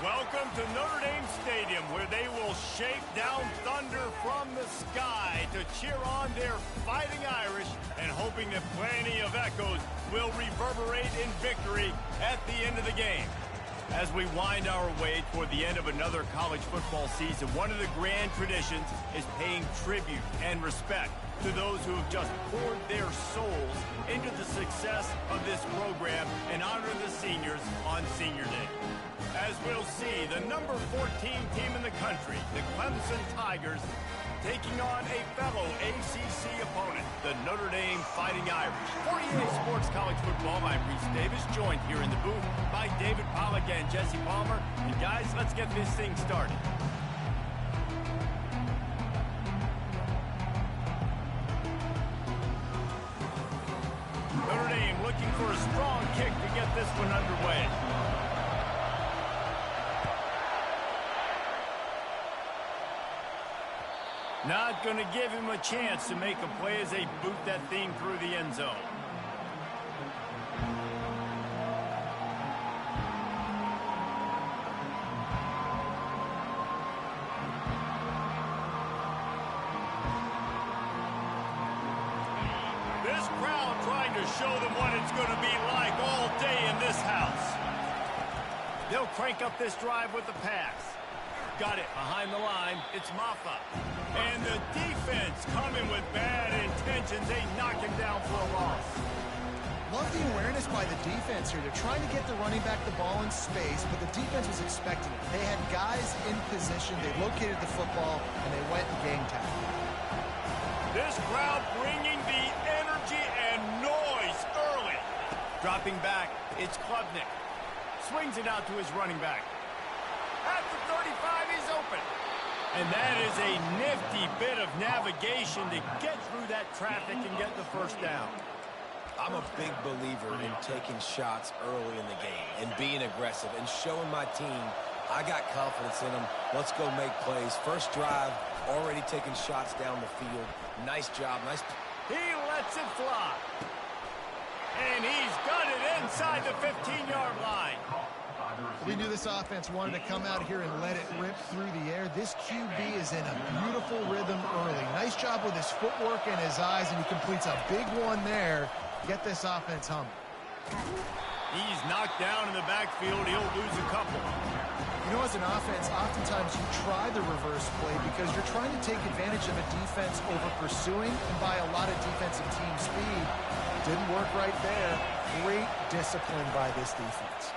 Welcome to Notre Dame Stadium, where they will shake down thunder from the sky to cheer on their Fighting Irish, and hoping that plenty of echoes will reverberate in victory at the end of the game. As we wind our way toward the end of another college football season, one of the grand traditions is paying tribute and respect to those who have just poured their souls into the success of this program and honor the seniors on Senior Day. As we'll see, the number 14 team in the country, the Clemson Tigers, taking on a fellow ACC opponent, the Notre Dame Fighting Irish. For EA Sports College Football, I'm Reese Davis, joined here in the booth by David Pollack and Jesse Palmer. And guys, let's get this thing started. Notre Dame looking for a strong kick to get this one underway. Not going to give him a chance to make a play as they boot that thing through the end zone. This crowd trying to show them what it's going to be like all day in this house. They'll crank up this drive with the pass. Got it behind the line. It's Maffa. And the defense coming with bad intentions. They knock him down for a loss. Love the awareness by the defense here. They're trying to get the running back the ball in space, but the defense was expecting it. They had guys in position. They located the football, and they went and gang tackled. This crowd bringing the energy and noise early. Dropping back, it's Klubnik. Swings it out to his running back. At the 35, he's open. And that is a nifty bit of navigation to get through that traffic and get the first down. I'm a big believer in taking shots early in the game and being aggressive and showing my team I got confidence in them. Let's go make plays. First drive, already taking shots down the field. Nice job. Nice. He lets it fly. And he's got it inside the 15-yard line. We knew this offense wanted to come out here and let it rip through the air. This QB is in a beautiful rhythm early. Nice job with his footwork and his eyes, and he completes a big one there. Get this offense humming. He's knocked down in the backfield. He'll lose a couple. You know, as an offense, oftentimes you try the reverse play because you're trying to take advantage of a defense over pursuing and by a lot of defensive team speed. Didn't work right there. Great discipline by this defense.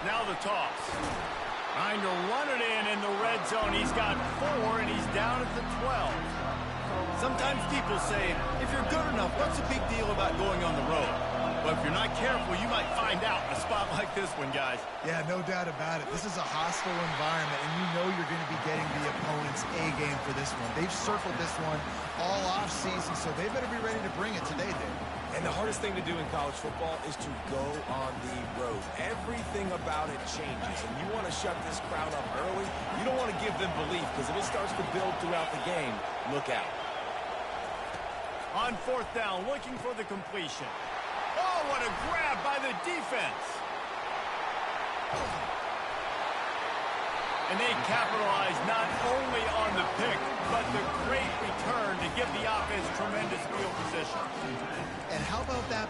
Now the toss. Trying to run it in the red zone. He's got 4, and he's down at the 12. Sometimes people say, if you're good enough, what's the big deal about going on the road? But if you're not careful, you might find out in a spot like this one, guys. Yeah, no doubt about it. This is a hostile environment, and you know you're going to be getting the opponent's A game for this one. They've circled this one all offseason, so they better be ready to bring it today, Dave. And the hardest thing to do in college football is to go on the road. Everything about it changes, and you want to shut this crowd up early. You don't want to give them belief, because if it starts to build throughout the game, look out. On 4th down, looking for the completion. Oh, what a grab by the defense. And they capitalize not only on the pick, but the great return to give the offense tremendous field position. And how about that?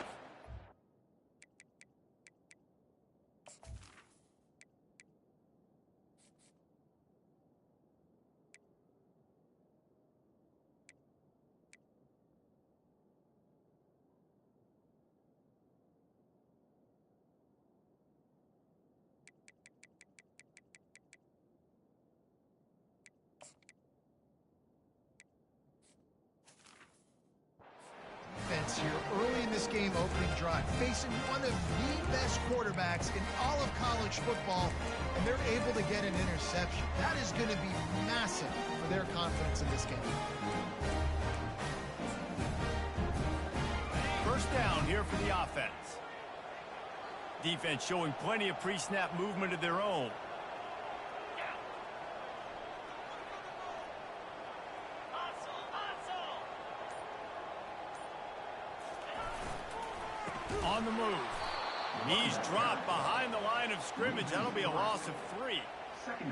Here early in this game opening drive, facing one of the best quarterbacks in all of college football, and they're able to get an interception. That is going to be massive for their confidence in this game. First down here for the offense. Defense showing plenty of pre-snap movement of their own. On the move. He's dropped behind the line of scrimmage. That'll be a loss of 3.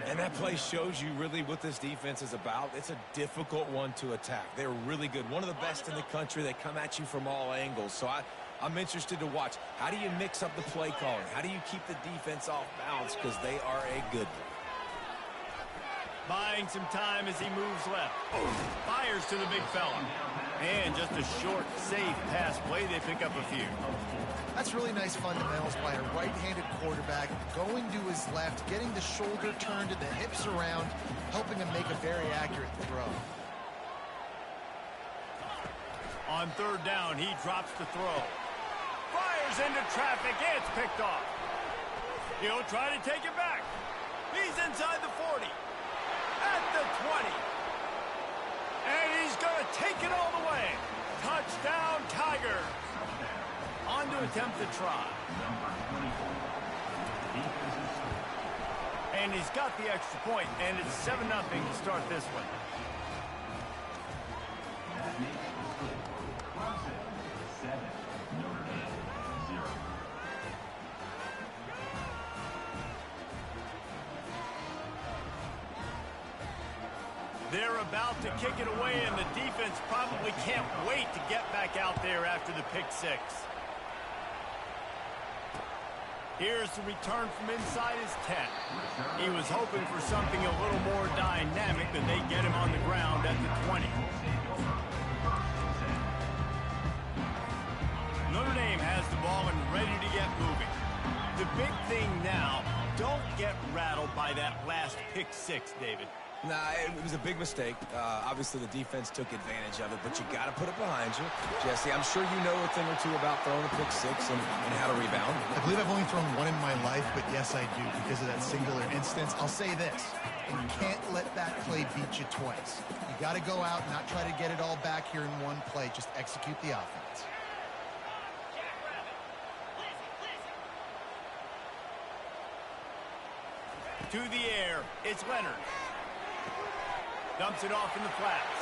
And that play shows you really what this defense is about. It's a difficult one to attack. They're really good. One of the best in the country. They come at you from all angles. So I'm interested to watch. How do you mix up the play calling? How do you keep the defense off balance? Because they are a good one. Buying some time as he moves left. Fires to the big fella. And just a short, safe pass play. They pick up a few. That's really nice fundamentals by a right-handed quarterback, going to his left, getting the shoulder turned and the hips around, helping him make a very accurate throw. On third down, he drops the throw. Fires into traffic. It's picked off. He'll try to take it back. He's inside the 40. At the 20. And he's going to take it all the way. Touchdown, Tigers. On to attempt the try. And he's got the extra point, and it's 7-0 to start this one. They're about to kick it away, and the defense probably can't wait to get back out there after the pick 6. Here's the return from inside his 10. He was hoping for something a little more dynamic than they get him on the ground at the 20. Notre Dame has the ball and ready to get moving. The big thing now, don't get rattled by that last pick 6, David. Nah, it was a big mistake. Obviously, the defense took advantage of it, but you got to put it behind you. Jesse, I'm sure you know a thing or two about throwing a pick 6 and how to rebound. I believe I've only thrown one in my life, but yes, I do because of that singular instance. I'll say this. You can't let that play beat you twice. You got to go out and not try to get it all back here in one play. Just execute the offense. To the air, it's Leonard. Dumps it off in the flats.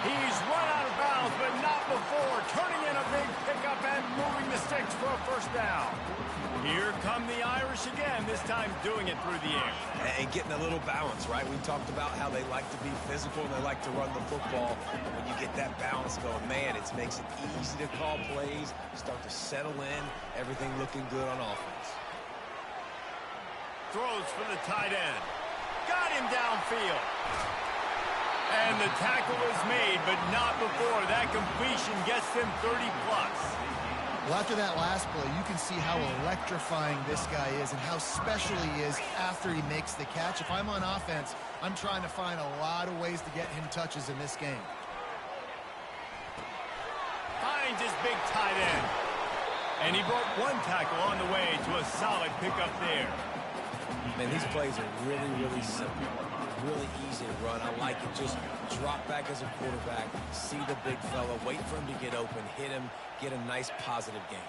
He's run out of bounds, but not before. Turning in a big pickup and moving the sticks for a first down. Here come the Irish again, this time doing it through the air. And getting a little balance, right? We talked about how they like to be physical and they like to run the football. And when you get that balance going, man, it makes it easy to call plays, start to settle in, everything looking good on offense. Throws for the tight end. Got him downfield. And the tackle is made, but not before that completion gets them 30+. Well, after that last play, you can see how electrifying this guy is and how special he is after he makes the catch. If I'm on offense, I'm trying to find a lot of ways to get him touches in this game. Finds his big tight end. And he broke one tackle on the way to a solid pickup there. Man, these plays are really, really simple. Really easy to run. I like it. Just drop back as a quarterback, see the big fella, wait for him to get open, hit him, get a nice positive game.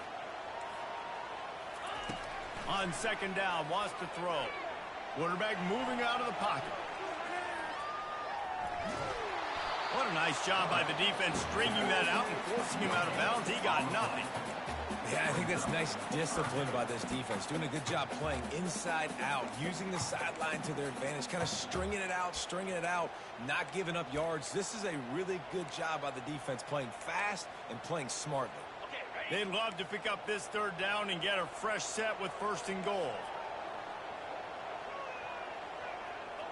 On second down, wants to throw. Quarterback moving out of the pocket. What a nice job by the defense stringing that out and forcing him out of bounds. He got nothing. Yeah, I think that's nice discipline by this defense. Doing a good job playing inside out, using the sideline to their advantage, kind of stringing it out, not giving up yards. This is a really good job by the defense, playing fast and playing smartly. They'd love to pick up this third down and get a fresh set with first and goal.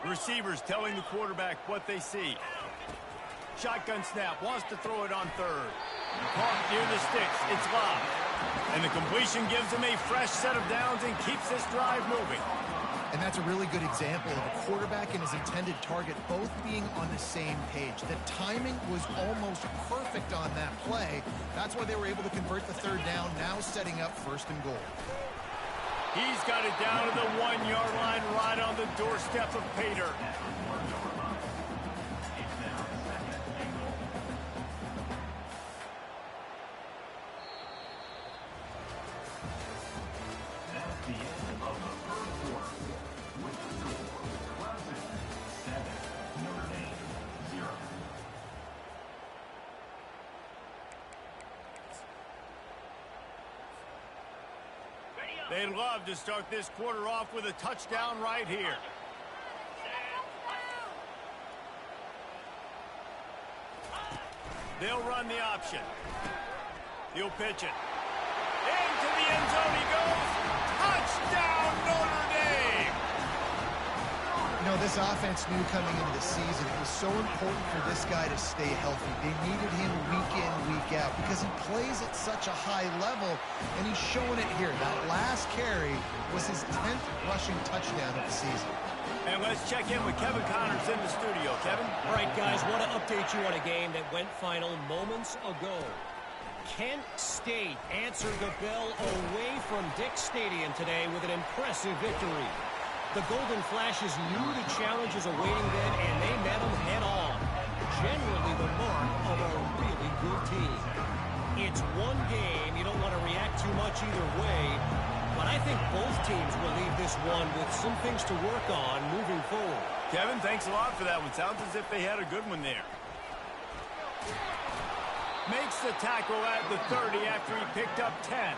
Receivers telling the quarterback what they see. Shotgun snap, wants to throw it on third. Caught near the sticks, it's lobbed. And the completion gives him a fresh set of downs and keeps this drive moving. And that's a really good example of a quarterback and his intended target both being on the same page. The timing was almost perfect on that play. That's why they were able to convert the third down, now setting up first and goal. He's got it down to the 1-yard line right on the doorstep of Pater. They'd love to start this quarter off with a touchdown right here. They'll run the option. He'll pitch it. Into the end zone he goes. Touchdown, Notre Dame! You know, this offense knew coming into the season it was so important for this guy to stay healthy. They needed him week in, week out because he plays at such a high level, and he's showing it here. That last carry was his 10th rushing touchdown of the season. And let's check in with Kevin Connors in the studio. Kevin? All right, guys, want to update you on a game that went final moments ago. Kent State answered the bell away from Dick Stadium today with an impressive victory. The Golden Flashes knew the challenges awaiting them, and they met them head-on. Generally the mark of a really good team. It's one game. You don't want to react too much either way. But I think both teams will leave this one with some things to work on moving forward. Kevin, thanks a lot for that one. Sounds as if they had a good one there. Makes the tackle at the 30 after he picked up 10.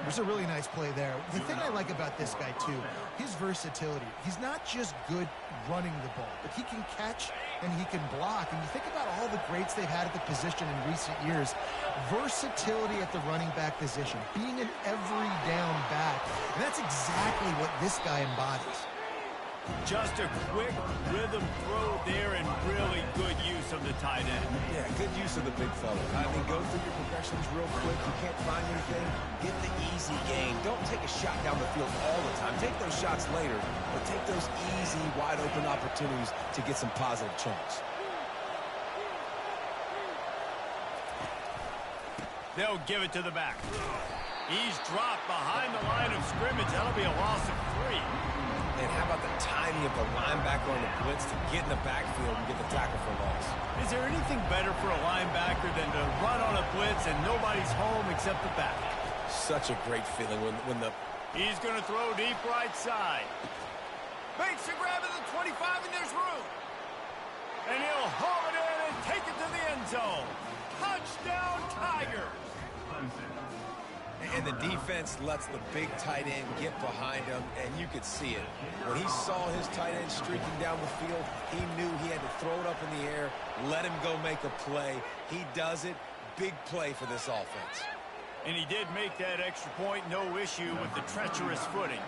There's a really nice play there. The thing I like about this guy, too, his versatility. He's not just good running the ball, but he can catch and he can block. And you think about all the greats they've had at the position in recent years. Versatility at the running back position, being an every down back. And that's exactly what this guy embodies. Just a quick rhythm throw there and really good use of the tight end. Yeah, good use of the big fella. I mean, go through your progressions real quick. You can't find anything, get the easy gain. Don't take a shot down the field all the time. Take those shots later, but take those easy, wide-open opportunities to get some positive chunks. They'll give it to the back. He's dropped behind the line of scrimmage. That'll be a loss of 3. And how about the timing of the linebacker on the blitz to get in the backfield and get the tackle for loss? Is there anything better for a linebacker than to run on a blitz and nobody's home except the back? Such a great feeling when the... He's going to throw deep right side. Makes a grab at the 25 and there's room. And he'll haul it in and take it to the end zone. Touchdown, Tigers! And the defense lets the big tight end get behind him, and you could see it. When he saw his tight end streaking down the field, he knew he had to throw it up in the air, let him go make a play. He does it. Big play for this offense. And he did make that extra point, no issue with the treacherous footing.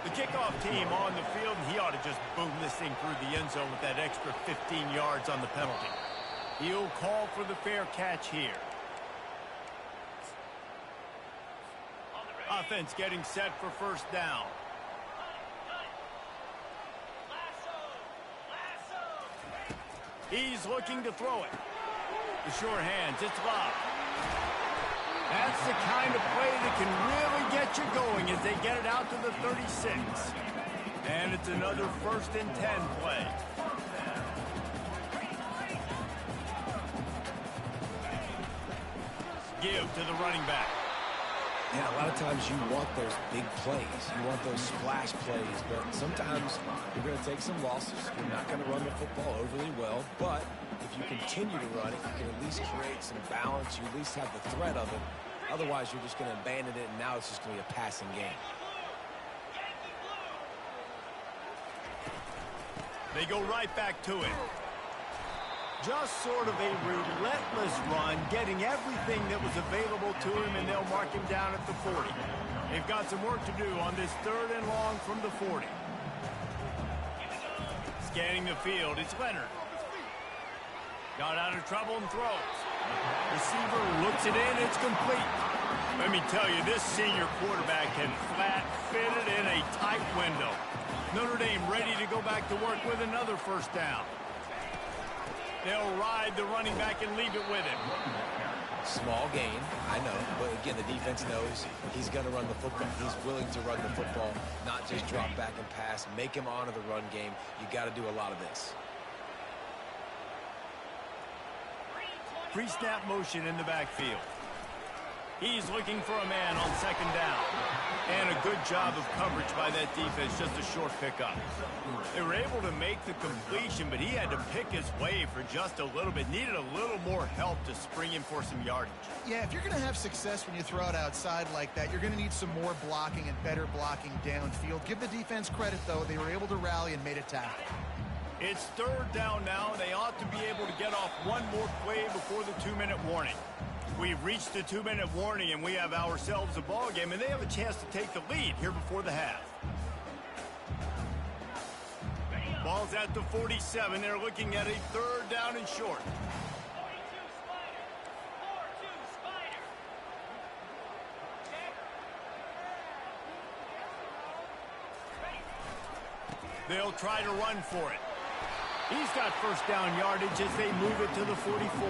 The kickoff team on the field, he ought to just boom this thing through the end zone with that extra 15 yards on the penalty. He'll call for the fair catch here. Offense getting set for first down. He's looking to throw it. The short hands, it's locked. That's the kind of play that can really get you going as they get it out to the 36. And it's another 1st and 10 play. Give to the running back. Yeah, a lot of times you want those big plays. You want those splash plays, but sometimes you're going to take some losses. You're not going to run the football overly well, but if you continue to run it, you can at least create some balance. You at least have the threat of it. Otherwise, you're just going to abandon it, and now it's just going to be a passing game. They go right back to it. Just sort of a relentless run, getting everything that was available to him, and they'll mark him down at the 40. They've got some work to do on this 3rd and long from the 40. Scanning the field, it's Leonard. Got out of trouble and throws. Receiver looks it in, it's complete. Let me tell you, this senior quarterback can flat fit it in a tight window. Notre Dame ready to go back to work with another first down. They'll ride the running back and leave it with him. Small gain, I know, but again, the defense knows he's going to run the football. He's willing to run the football, not just drop back and pass. Make him honor the run game. You got to do a lot of this. Pre-snap motion in the backfield. He's looking for a man on second down. And a good job of coverage by that defense, just a short pickup. They were able to make the completion, but he had to pick his way for just a little bit. Needed a little more help to spring in for some yardage. Yeah, if you're going to have success when you throw it outside like that, you're going to need some more blocking and better blocking downfield. Give the defense credit, though. They were able to rally and made a tackle. It's third down now. They ought to be able to get off one more play before the 2-minute warning. We've reached the 2-minute warning, and we have ourselves a ball game, and they have a chance to take the lead here before the half. Ball's at the 47. They're looking at a third down and short. They'll try to run for it. He's got first down yardage as they move it to the 44.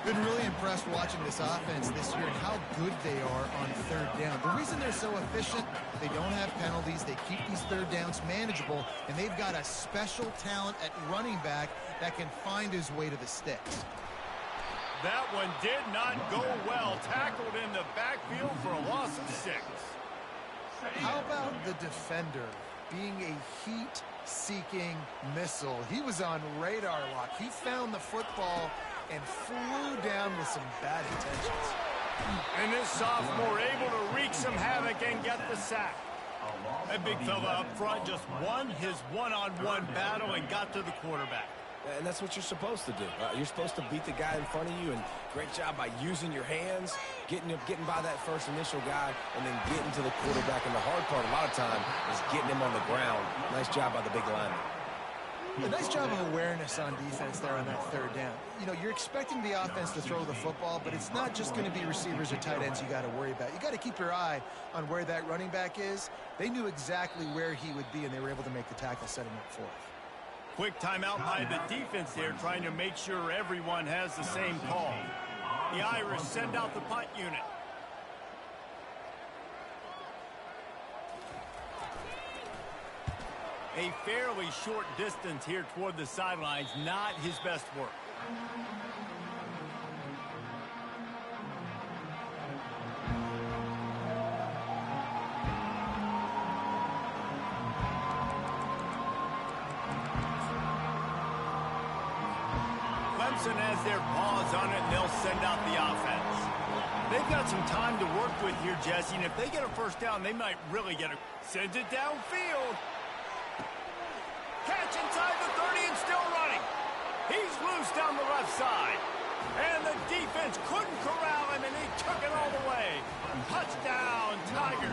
Been really impressed watching this offense this year and how good they are on third down. The reason they're so efficient, they don't have penalties. They keep these third downs manageable, and they've got a special talent at running back that can find his way to the sticks. That one did not go well. Tackled in the backfield for a loss of 6. How about the defender being a heat-seeking missile? He was on radar lock. He found the football and flew down with some bad intentions. And this sophomore able to wreak some havoc and get the sack. That big fella up front just won his one-on-one battle and got to the quarterback. And that's what you're supposed to do. You're supposed to beat the guy in front of you, and great job by using your hands, getting by that first initial guy, and then getting to the quarterback. And the hard part a lot of time is getting him on the ground. Nice job by the big lineman. A nice job of awareness on defense there on that third down. You know, you're expecting the offense to throw the football, but it's not just going to be receivers or tight ends you got to worry about. You got to keep your eye on where that running back is. They knew exactly where he would be, and they were able to make the tackle, setting up for it. Quick timeout by the defense there, trying to make sure everyone has the same call. The Irish send out the punt unit. A fairly short distance here toward the sidelines, not his best work. Clemson has their paws on it, and they'll send out the offense. They've got some time to work with here, Jesse, and if they get a first down, they might really get a... Sends it downfield. Catch inside the 30 and still running. He's loose down the left side. And the defense couldn't corral him, and he took it all the way. Touchdown, Tigers.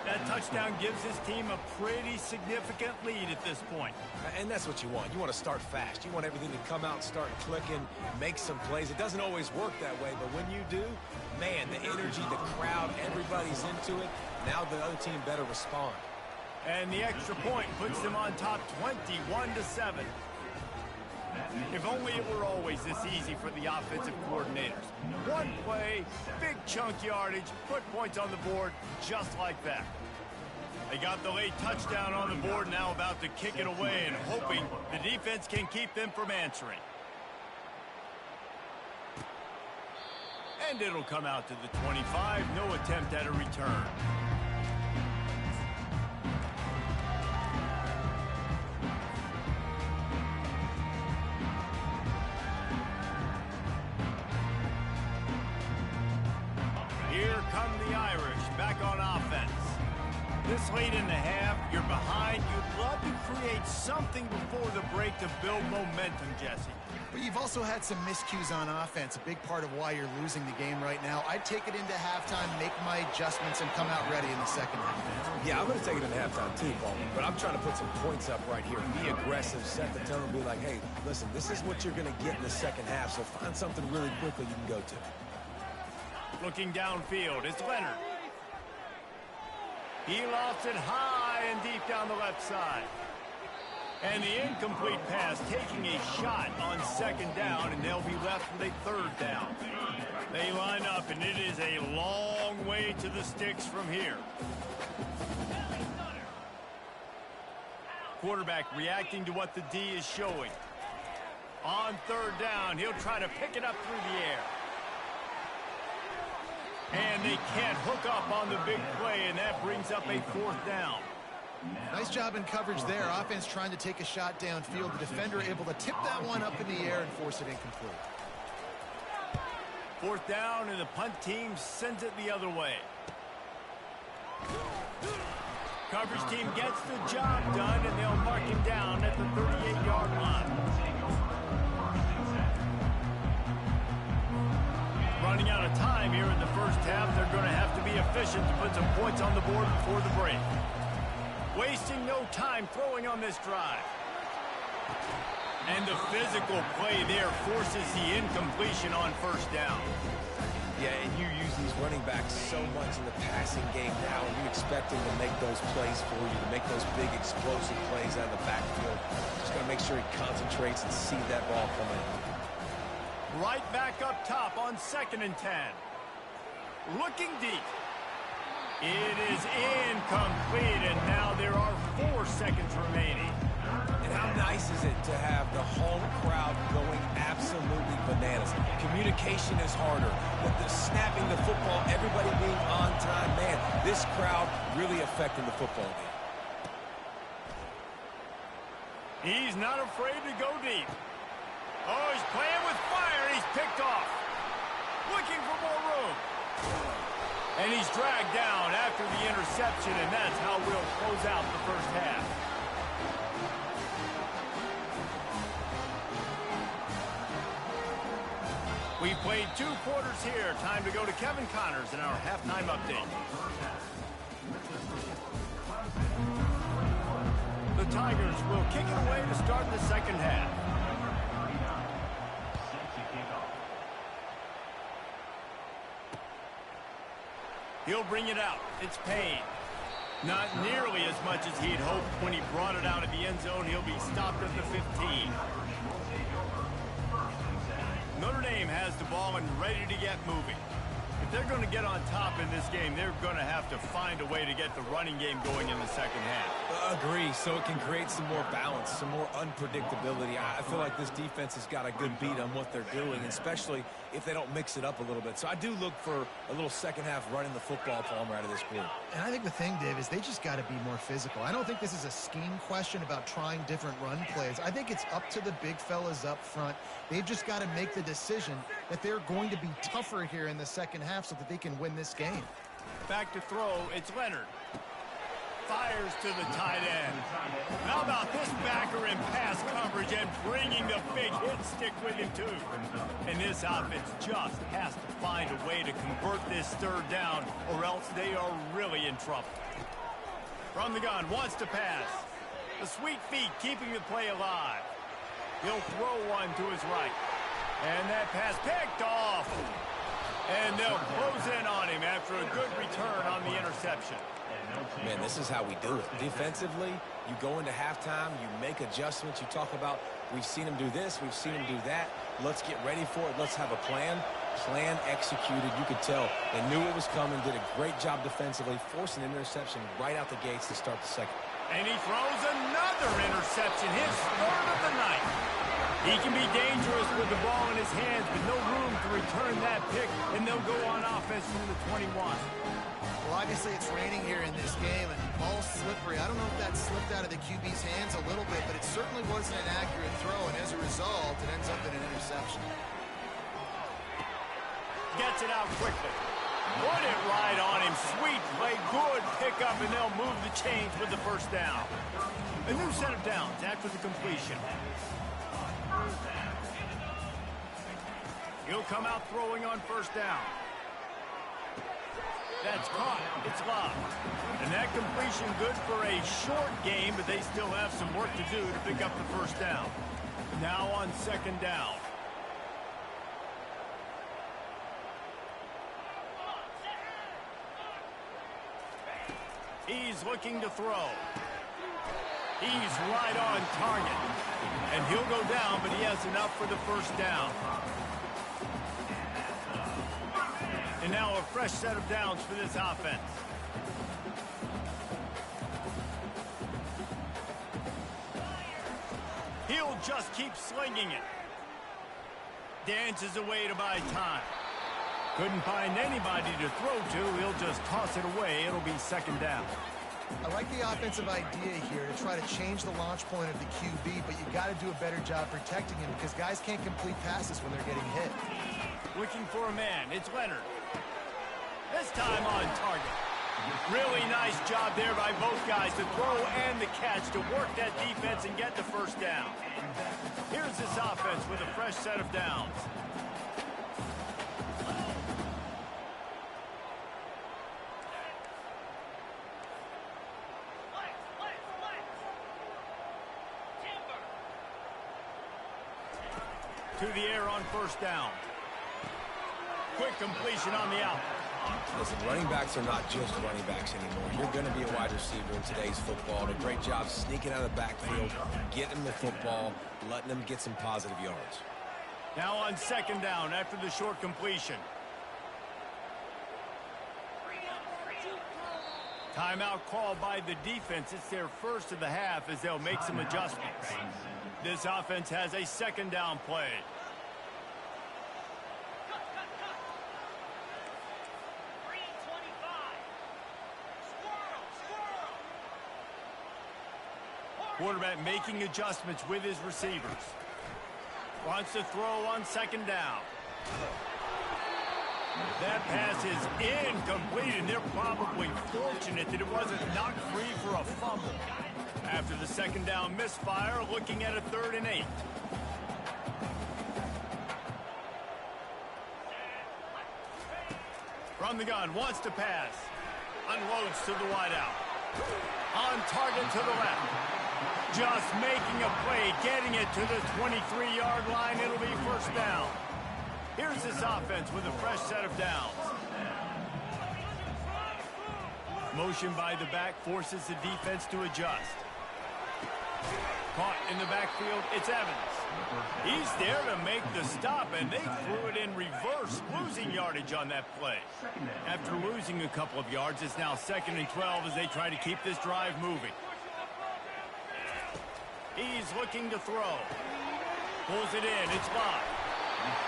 That touchdown gives his team a pretty significant lead at this point. And that's what you want. You want to start fast. You want everything to come out and start clicking, make some plays. It doesn't always work that way, but when you do, man, the energy, the crowd, everybody's into it. Now the other team better respond. And the extra point puts them on top 21-7. If only it were always this easy for the offensive coordinators. One play, big chunk yardage, put points on the board just like that. They got the late touchdown on the board, now about to kick it away and hoping the defense can keep them from answering. And it'll come out to the 25, no attempt at a return. Here come the Irish back on offense. This late in the half, you're behind. You'd love to create something before the break to build momentum, Jesse. But you've also had some miscues on offense, a big part of why you're losing the game right now. I'd take it into halftime, make my adjustments, and come out ready in the second half. Yeah, I'm going to take it into halftime too, Paul. But I'm trying to put some points up right here. Be aggressive, set the tone, and be like, hey, listen, this is what you're going to get in the second half, so find something really quickly you can go to. Looking downfield, it's Leonard. He lofts it high and deep down the left side. And the incomplete pass taking a shot on second down, and they'll be left with a third down. They line up, and it is a long way to the sticks from here. Quarterback reacting to what the D is showing. On third down, he'll try to pick it up through the air. And they can't hook up on the big play, and that brings up a 4th down. Nice job in coverage there. Offense trying to take a shot downfield. The defender able to tip that one up in the air and force it incomplete. 4th down, and the punt team sends it the other way. Coverage team gets the job done, and they'll mark him down at the 38-yard line. Running out of time here in the first half, they're going to have to be efficient to put some points on the board before the break. Wasting no time throwing on this drive. And the physical play there forces the incompletion on 1st down. Yeah, and you use these running backs so much in the passing game now, and you expect them to make those plays for you, to make those big explosive plays out of the backfield. Just got to make sure he concentrates and see that ball come in. Right back up top on 2nd and 10. Looking deep. It is incomplete, and now there are 4 seconds remaining. And how nice is it to have the home crowd going absolutely bananas? Communication is harder. With the snapping the football, everybody being on time, man, this crowd really affecting the football game. He's not afraid to go deep. Oh, he's playing with fire. He's picked off. Looking for more room. And he's dragged down after the interception, and that's how we'll close out the first half. We played 2 quarters here. Time to go to Kevin Connors in our halftime update. The Tigers will kick it away to start the second half. He'll bring it out. It's Payne. Not nearly as much as he'd hoped when he brought it out of the end zone. He'll be stopped at the 15. Notre Dame has the ball and ready to get moving. If they're going to get on top in this game, they're going to have to find a way to get the running game going in the second half. Agree, so it can create some more balance, some more unpredictability. I feel like this defense has got a good beat on what they're doing, especially if they don't mix it up a little bit. So I do look for a little second half running the football Palmer out of this group. And I think the thing, Dave, is they just got to be more physical. I don't think this is a scheme question about trying different run plays. I think it's up to the big fellas up front. They've just got to make the decision that they're going to be tougher here in the second half so that they can win this game. Back to throw, it's Leonard. Fires to the tight end. How about this backer in pass coverage and bringing the big hit stick with him too? And this offense just has to find a way to convert this 3rd down or else they are really in trouble. From the gun, wants to pass. The sweet feet keeping the play alive. He'll throw one to his right. And that pass picked off. And they'll close in on him after a good return on the interception. Man, this is how we do it. Defensively, you go into halftime, you make adjustments. You talk about, we've seen them do this, we've seen them do that. Let's get ready for it. Let's have a plan. Plan executed. You could tell they knew it was coming, did a great job defensively, forcing an interception right out the gates to start the second. And he throws another interception, his 3rd of the night. He can be dangerous with the ball in his hands, but no room to return that pick, and they'll go on offense from the 21. Well, obviously it's raining here in this game, and the ball's slippery. I don't know if that slipped out of the QB's hands a little bit, but it certainly wasn't an accurate throw, and as a result, it ends up in an interception. Gets it out quickly. Put it right on him. Sweet play, good pickup, and they'll move the chains with the 1st down. A new set of downs after the completion. He'll come out throwing on 1st down. That's caught. It's lobbed. And that completion good for a short game, but they still have some work to do to pick up the 1st down. Now on 2nd down. He's looking to throw. He's right on target. And he'll go down, but he has enough for the 1st down. And now a fresh set of downs for this offense. He'll just keep slinging it. Dances away to buy time. Couldn't find anybody to throw to. He'll just toss it away. It'll be second down. I like the offensive idea here to try to change the launch point of the QB, but you got to do a better job protecting him because guys can't complete passes when they're getting hit. Looking for a man. It's Leonard. This time on target. Really nice job there by both guys to throw and the catch to work that defense and get the first down. Here's this offense with a fresh set of downs. To the air on first down. Quick completion on the out. Listen, running backs are not just running backs anymore. You're going to be a wide receiver in today's football. A great job sneaking out of the backfield, getting them the football, letting them get some positive yards. Now on second down after the short completion. Timeout called by the defense. It's their first of the half as they'll make some adjustments. This offense has a second down play. Quarterback making adjustments with his receivers. Wants to throw on second down. That pass is incomplete, and they're probably fortunate that it wasn't knocked free for a fumble. After the second down misfire, looking at a 3rd and 8. From the gun, wants to pass. Unloads to the wideout. On target to the left. Just making a play, getting it to the 23-yard line. It'll be first down. Here's this offense with a fresh set of downs. Motion by the back forces the defense to adjust. Caught in the backfield, it's Evans. He's there to make the stop, and they threw it in reverse, losing yardage on that play. After losing a couple of yards, it's now 2nd and 12 as they try to keep this drive moving. He's looking to throw. Pulls it in. It's Bout.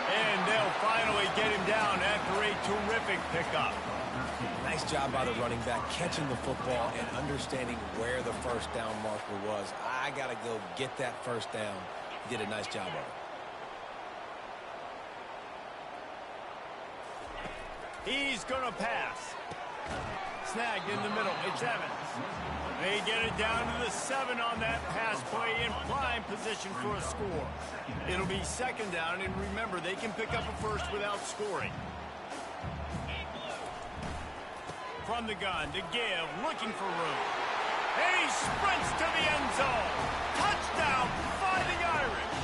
And they'll finally get him down after a terrific pickup. Nice job by the running back, catching the football and understanding where the first down marker was. I got to go get that first down. He did a nice job of it. He's going to pass. Snagged in the middle. It's Evans. They get it down to the 7 on that pass play in prime position for a score. It'll be second down, and remember, they can pick up a first without scoring. From the gun to give, looking for room. And he sprints to the end zone. Touchdown, Fighting Irish.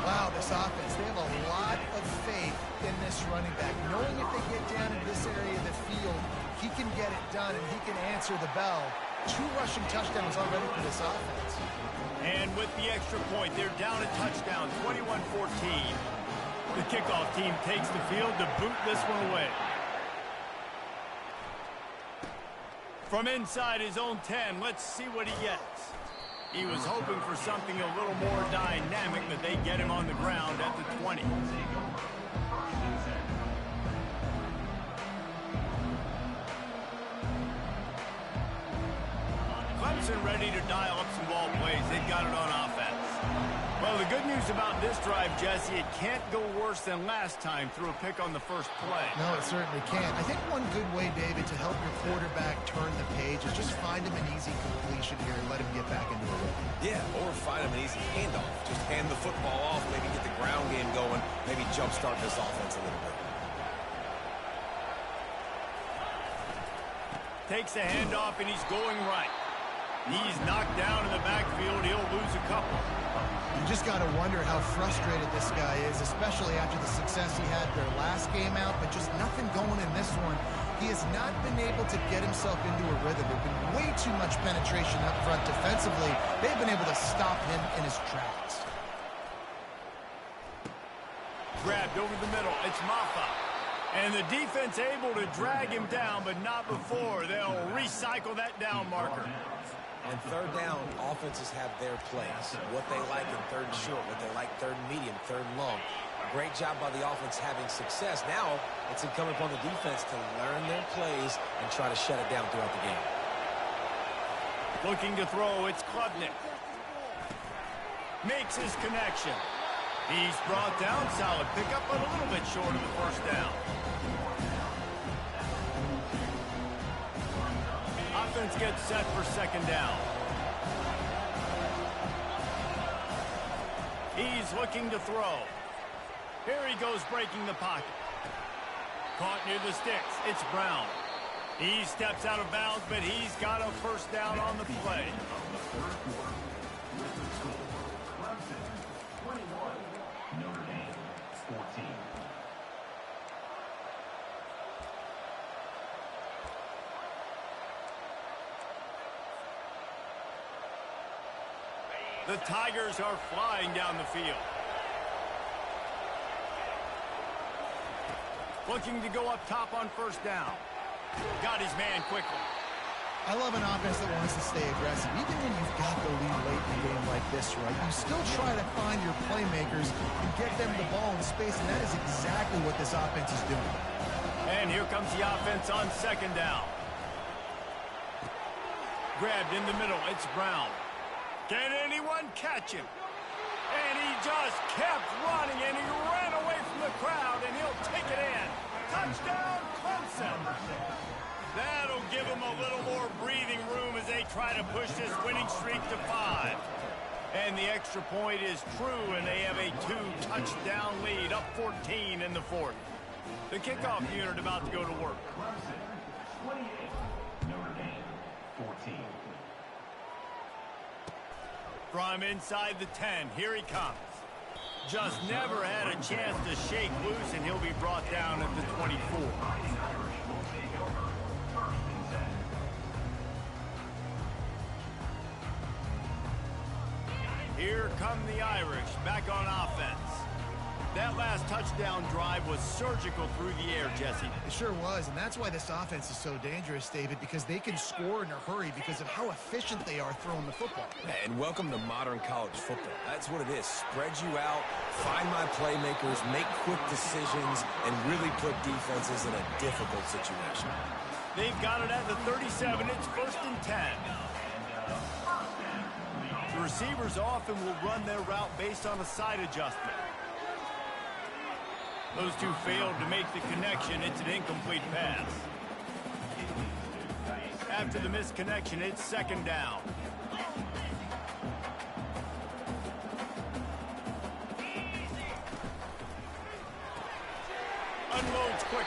Wow, this offense, they have a lot of faith in this running back. Knowing if they get down into this area of the field, he can get it done and he can answer the bell. 2 rushing touchdowns already for this offense. And with the extra point, they're down a touchdown, 21-14. The kickoff team takes the field to boot this one away. From inside his own 10, let's see what he gets. He was hoping for something a little more dynamic, but they get him on the ground at the 20. Clemson ready to dial up some ball plays. They've got it on offense. Well, the good news about this drive, Jesse, it can't go worse than last time through a pick on the first play. No, it certainly can't. I think one good way, David, to help your quarterback turn the page is just find him an easy completion here and let him get back into the rhythm. Yeah, or find him an easy handoff. Just hand the football off, maybe get the ground game going, maybe jumpstart this offense a little bit. Takes the handoff, and he's going right. He's knocked down in the backfield. He'll lose a couple. You just got to wonder how frustrated this guy is, especially after the success he had their last game out, but just nothing going in this one. He has not been able to get himself into a rhythm. There's been way too much penetration up front defensively. They've been able to stop him in his tracks. Grabbed over the middle. It's Maffa. And the defense able to drag him down, but not before. They'll recycle that down marker. And third down, offenses have their plays. What they like in third and short, what they like third and medium, third and long. Great job by the offense having success. Now it's incumbent upon the defense to learn their plays and try to shut it down throughout the game. Looking to throw, it's Klubnik. Makes his connection. He's brought down. Solid pickup, but a little bit short of the first down. Offense gets set for second down. He's looking to throw. Here he goes breaking the pocket. Caught near the sticks. It's Brown. He steps out of bounds, but he's got a first down on the play. The Tigers are flying down the field. Looking to go up top on first down. Got his man quickly. I love an offense that wants to stay aggressive. Even when you've got the lead late in a game like this, right, you still try to find your playmakers and get them the ball in space, and that is exactly what this offense is doing. And here comes the offense on second down. Grabbed in the middle. It's Brown. Can anyone catch him? And he just kept running, and he ran away from the crowd, and he'll take it in. Touchdown, Clemson. That'll give them a little more breathing room as they try to push this winning streak to 5. And the extra point is true, and they have a 2-touchdown lead, up 14 in the fourth. The kickoff unit about to go to work. 28, Notre Dame, 14. From inside the 10, here he comes. Just never had a chance to shake loose, and he'll be brought down at the 24. Here come the Irish, back on offense. That last touchdown drive was surgical through the air, Jesse. It sure was, and that's why this offense is so dangerous, David, because they can score in a hurry because of how efficient they are throwing the football. And welcome to modern college football. That's what it is. Spread you out, find my playmakers, make quick decisions, and really put defenses in a difficult situation. They've got it at the 37. It's 1st and 10. The receivers often will run their route based on a side adjustment. Those two failed to make the connection. It's an incomplete pass. After the missed connection, it's second down. Unloads quickly.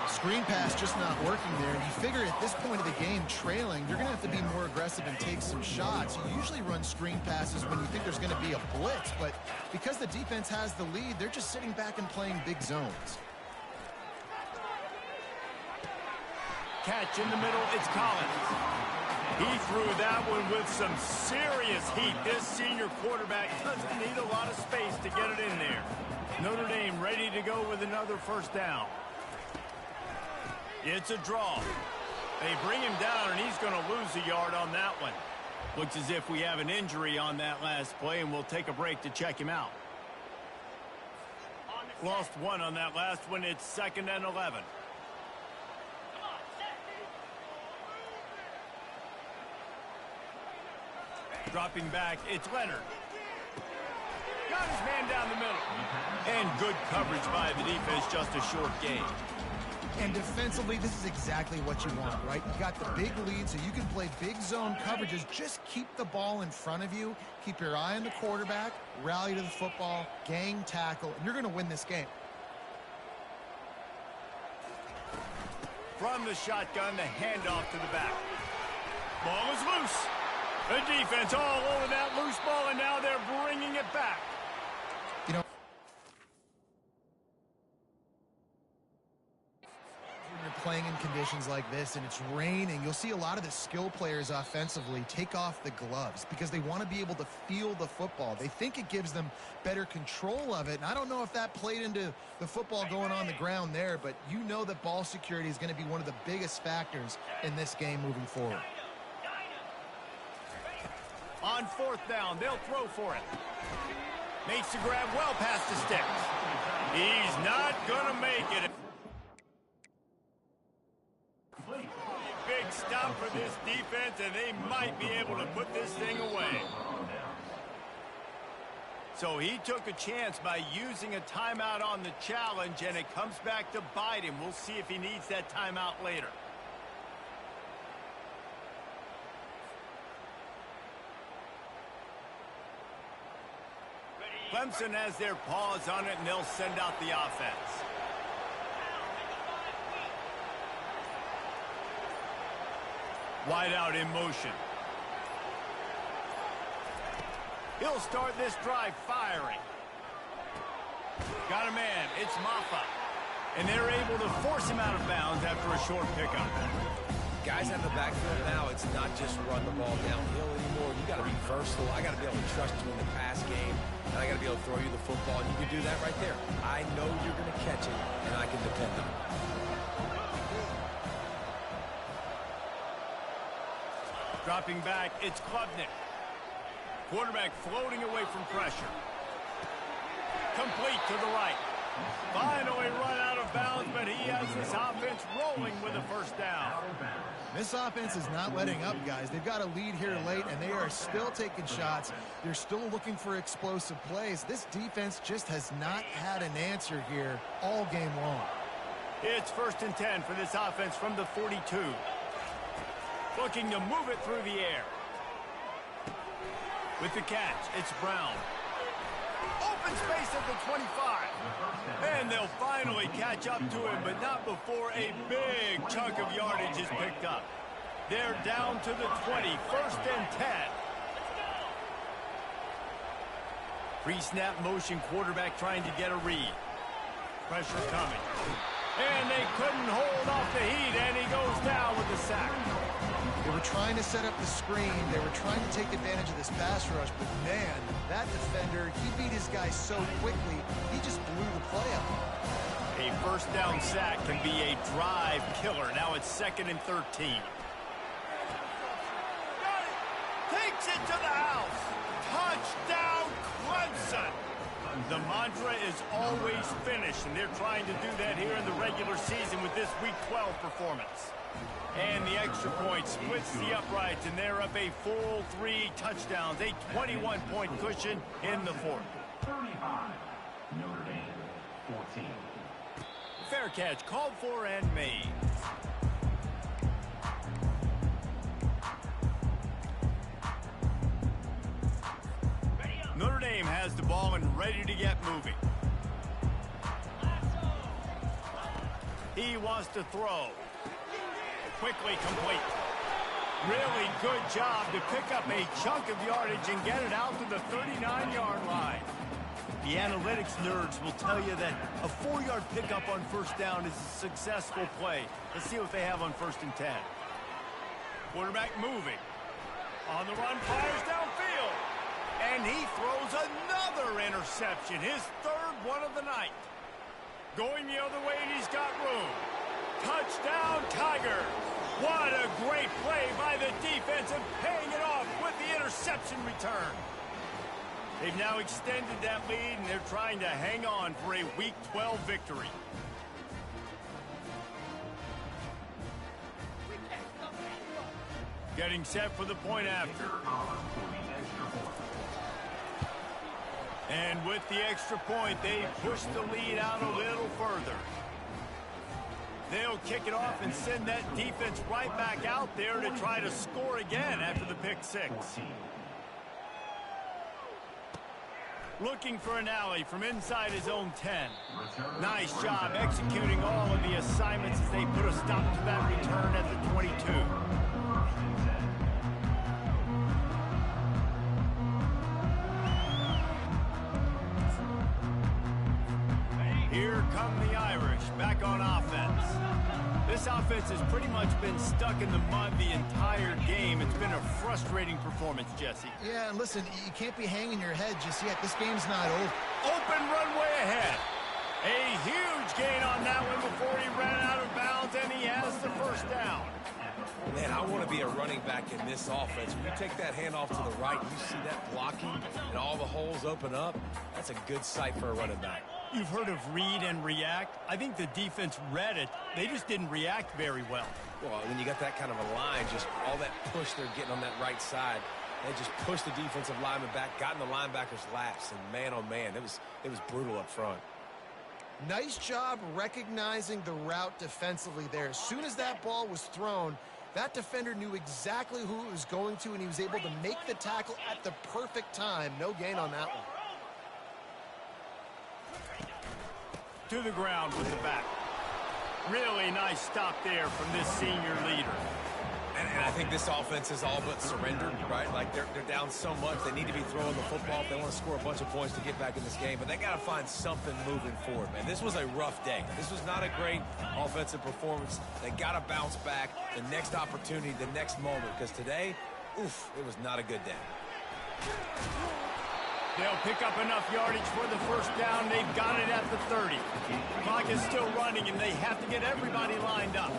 Screen pass just not working there, and you figure at this point of the game, trailing, you're going to have to be more aggressive and take some shots. You usually run screen passes when you think there's going to be a blitz, but because the defense has the lead, they're just sitting back and playing big zones. Catch in the middle, it's Collins. He threw that one with some serious heat. This senior quarterback doesn't need a lot of space to get it in there. Notre Dame ready to go with another first down. It's a draw. They bring him down, and he's going to lose a yard on that one. Looks as if we have an injury on that last play, and we'll take a break to check him out. Lost one on that last one. It's 2nd and 11. Dropping back, it's Leonard. Got his man down the middle. And good coverage by the defense, just a short gain. And defensively, this is exactly what you want, right? You got the big lead, so you can play big zone coverages. Just keep the ball in front of you. Keep your eye on the quarterback. Rally to the football. Gang tackle. And you're going to win this game. From the shotgun, the handoff to the back. Ball is loose. The defense all over that loose ball, and now they're bringing it back. You know, when you're playing in conditions like this and it's raining, you'll see a lot of the skill players offensively take off the gloves because they want to be able to feel the football. They think it gives them better control of it, and I don't know if that played into the football going on the ground there, but you know that ball security is going to be one of the biggest factors in this game moving forward. On 4th down, they'll throw for it. Makes the grab well past the sticks. He's not going to make it. Big stop for this defense, and they might be able to put this thing away. So he took a chance by using a timeout on the challenge, and it comes back to bite him. We'll see if he needs that timeout later. Clemson has their paws on it, and they'll send out the offense. Wide out in motion. He'll start this drive firing. Got a man. It's Maffa. And they're able to force him out of bounds after a short pickup. Guys out of the backfield now, it's not just run the ball downhill anymore. You got to be versatile. I got to be able to trust you in the pass game. And I got to be able to throw you the football. And you can do that right there. I know you're going to catch it, and I can depend on it. Dropping back, it's Klubnik. Quarterback floating away from pressure. Complete to the right. Finally run out of bounds, but he has this offense rolling with a first down. This offense is not letting up, guys. They've got a lead here late, and they are still taking shots. They're still looking for explosive plays. This defense just has not had an answer here all game long. It's 1st and 10 for this offense from the 42. Looking to move it through the air. With the catch, it's Brown. Open space at the 25. And they'll finally catch up to him, but not before a big chunk of yardage is picked up. They're down to the 20, 1st and 10. Pre-snap motion, quarterback trying to get a read. Pressure coming. And they couldn't hold off the heat, and he goes down with the sack. They were trying to set up the screen. They were trying to take advantage of this pass rush, but man, that defender, he beat his guy so quickly, he just blew the play up. A first down sack can be a drive killer. Now it's 2nd and 13. Takes it to the house. Touchdown, Clemson. The mantra is always finish, and they're trying to do that here in the regular season with this Week 12 performance. And the extra point splits the uprights, and they're up a full 3 touchdowns, a 21-point cushion in the 4th. 35. Notre Dame, 14. Fair catch called for and made. Notre Dame has the ball and ready to get moving. He wants to throw. Quickly complete. Really good job to pick up a chunk of yardage and get it out to the 39-yard line. The analytics nerds will tell you that a 4-yard pickup on first down is a successful play. Let's see what they have on 1st and 10. Quarterback moving. On the run, fires downfield. And he throws another interception, his 3rd one of the night. Going the other way, and he's got room. Touchdown, Tigers. What a great play by the defense and paying it off with the interception return. They've now extended that lead, and they're trying to hang on for a Week 12 victory. Getting set for the point after. And with the extra point, they push the lead out a little further. They'll kick it off and send that defense right back out there to try to score again after the pick 6. Looking for an alley from inside his own 10. Nice job executing all of the assignments as they put a stop to that return at the 22. Here come the Irish back on offense. This offense has pretty much been stuck in the mud the entire game. It's been a frustrating performance, Jesse. Yeah, and listen, you can't be hanging your head just yet. This game's not over. Open runway ahead. A huge gain on that one before he ran out of bounds, and he has the first down. Man, I want to be a running back in this offense. When you take that handoff to the right, you see that blocking and all the holes open up. That's a good sight for a running back. You've heard of read and react. I think the defense read it. They just didn't react very well. Well, when you got that kind of a line, just all that push they're getting on that right side, they just pushed the defensive lineman back, got in the linebacker's laps, and man, oh man, it was brutal up front. Nice job recognizing the route defensively there. As soon as that ball was thrown, that defender knew exactly who it was going to, and he was able to make the tackle at the perfect time. No gain on that one. To the ground with the back. Really nice stop there from this senior leader. And I think this offense is all but surrendered, right? Like they're down so much, they need to be throwing the football if they want to score a bunch of points to get back in this game. But they got to find something moving forward, man. This was a rough day. This was not a great offensive performance. They got to bounce back the next opportunity, the next moment, because today, oof, it was not a good day. They'll pick up enough yardage for the first down. They've got it at the 30. Clock is still running, and they have to get everybody lined up.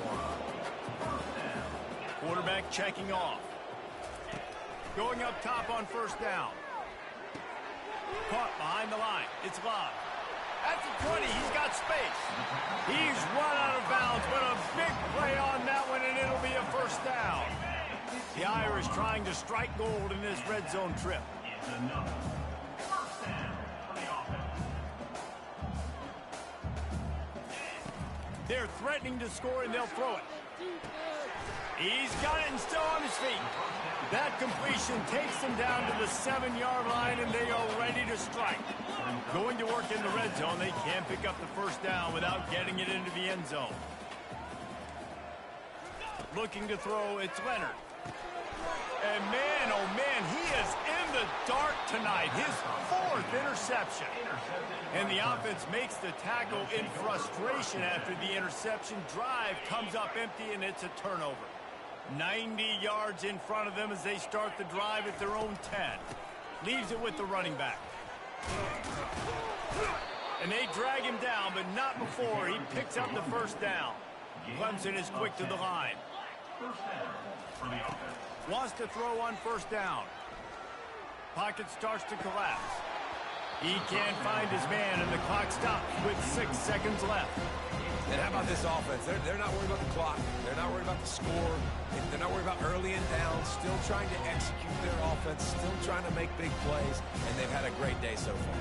Quarterback checking off. Going up top on first down. Caught behind the line. It's Love. At the 20, he's got space. He's run out of bounds, but a big play on that one, and it'll be a first down. The Irish trying to strike gold in this red zone trip. They're threatening to score, and they'll throw it. He's got it and still on his feet. That completion takes them down to the 7-yard line, and they are ready to strike. Going to work in the red zone, they can't pick up the first down without getting it into the end zone. Looking to throw, it's Leonard. And man, oh man, he is in the dark tonight. His 4th interception. And the offense makes the tackle in frustration after the interception. Drive comes up empty, and it's a turnover. 90 yards in front of them as they start the drive at their own 10. Leaves it with the running back. And they drag him down, but not before he picks up the first down. Clemson is quick to the line. Wants to throw on first down. Pocket starts to collapse. He can't find his man, and the clock stops with 6 seconds left. And how about this offense? They're not worried about the clock. They're not worried about the score. They're not worried about early and down. Still trying to execute their offense. Still trying to make big plays. And they've had a great day so far.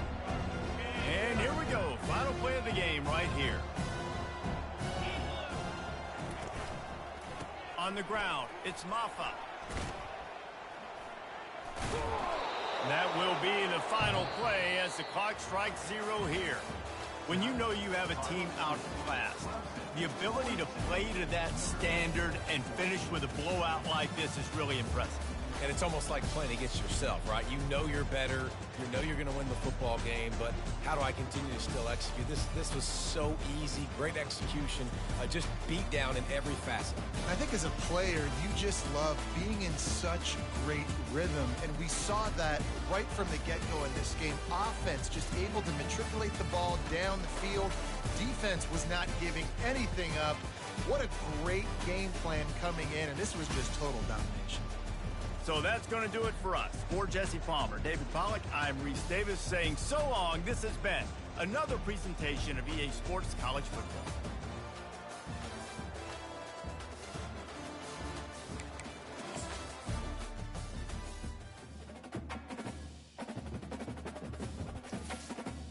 And here we go. Final play of the game right here. On the ground, it's Maffa. That will be the final play as the clock strikes 0 here. When you know you have a team outclassed, the ability to play to that standard and finish with a blowout like this is really impressive. And it's almost like playing against yourself, right? You know you're better. You know you're going to win the football game, but how do I continue to still execute? This was so easy, great execution, just beat down in every facet. I think as a player, you just love being in such great rhythm, and we saw that right from the get-go in this game. Offense just able to matriculate the ball down the field. Defense was not giving anything up. What a great game plan coming in, and this was just total domination. So that's going to do it for us. For Jesse Palmer, David Pollack, I'm Reese Davis saying so long. This has been another presentation of EA Sports College Football.